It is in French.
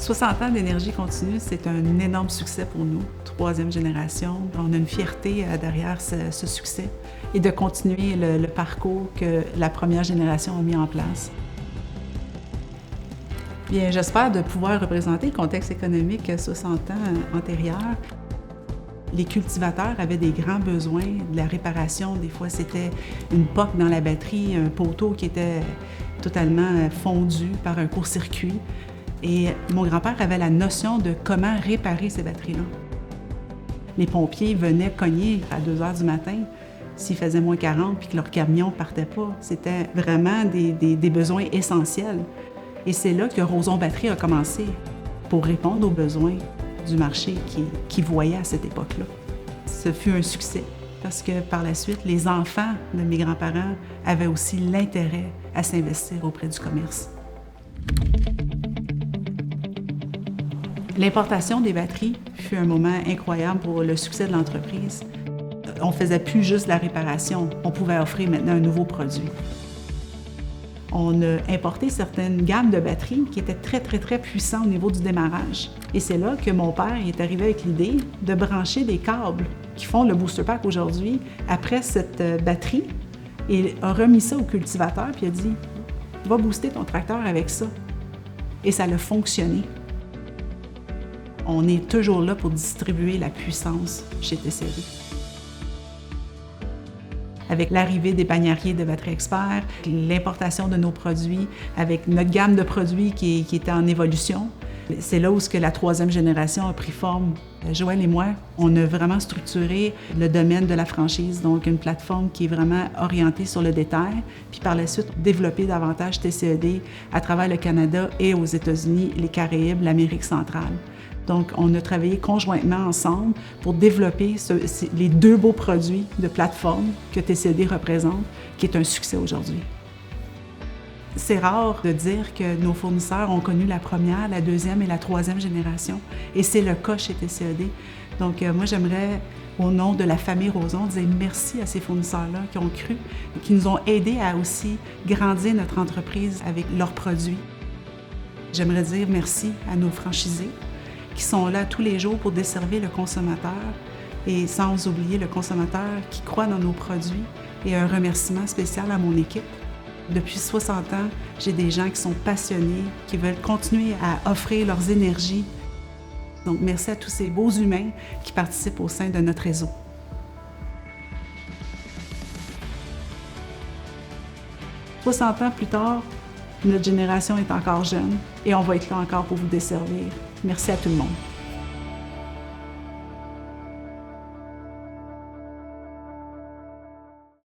60 ans d'énergie continue, c'est un énorme succès pour nous, troisième génération. On a une fierté derrière ce succès et de continuer le parcours que la première génération a mis en place. Bien, j'espère de pouvoir représenter le contexte économique 60 ans antérieur. Les cultivateurs avaient des grands besoins de la réparation. Des fois, c'était une poque dans la batterie, un poteau qui était totalement fondu par un court-circuit. Et mon grand-père avait la notion de comment réparer ces batteries-là. Les pompiers venaient cogner à 2 heures du matin s'il faisait moins 40 puis que leur camion ne partait pas. C'était vraiment des besoins essentiels. Et c'est là que Roson Batterie a commencé pour répondre aux besoins du marché qui voyait à cette époque-là. Ce fut un succès parce que par la suite, les enfants de mes grands-parents avaient aussi l'intérêt à s'investir auprès du commerce. L'importation des batteries fut un moment incroyable pour le succès de l'entreprise. On ne faisait plus juste la réparation, on pouvait offrir maintenant un nouveau produit. On a importé certaines gammes de batteries qui étaient très puissantes au niveau du démarrage. Et c'est là que mon père est arrivé avec l'idée de brancher des câbles qui font le booster pack aujourd'hui après cette batterie et a remis ça au cultivateur puis a dit « Va booster ton tracteur avec ça ». Et ça a fonctionné. On est toujours là pour distribuer la puissance chez TCD. Avec l'arrivée des banniériers de Batterie Expert, l'importation de nos produits, avec notre gamme de produits qui était en évolution, c'est là où la troisième génération a pris forme. Joël et moi, on a vraiment structuré le domaine de la franchise, donc une plateforme qui est vraiment orientée sur le détail, puis par la suite, développer davantage TCED à travers le Canada et aux États-Unis, les Caraïbes, l'Amérique centrale. Donc, on a travaillé conjointement ensemble pour développer les 2 beaux produits de plateforme que TCED représente, qui est un succès aujourd'hui. C'est rare de dire que nos fournisseurs ont connu la première, la deuxième et la troisième génération, et c'est le cas chez TCED. Donc, moi, j'aimerais, au nom de la famille Roson, dire merci à ces fournisseurs-là qui ont cru, qui nous ont aidés à aussi grandir notre entreprise avec leurs produits. J'aimerais dire merci à nos franchisés, qui sont là tous les jours pour desservir le consommateur et sans oublier le consommateur qui croit dans nos produits et un remerciement spécial à mon équipe. Depuis 60 ans, j'ai des gens qui sont passionnés, qui veulent continuer à offrir leurs énergies. Donc merci à tous ces beaux humains qui participent au sein de notre réseau. « 60 ans plus tard, notre génération est encore jeune et on va être là encore pour vous desservir. Merci à tout le monde.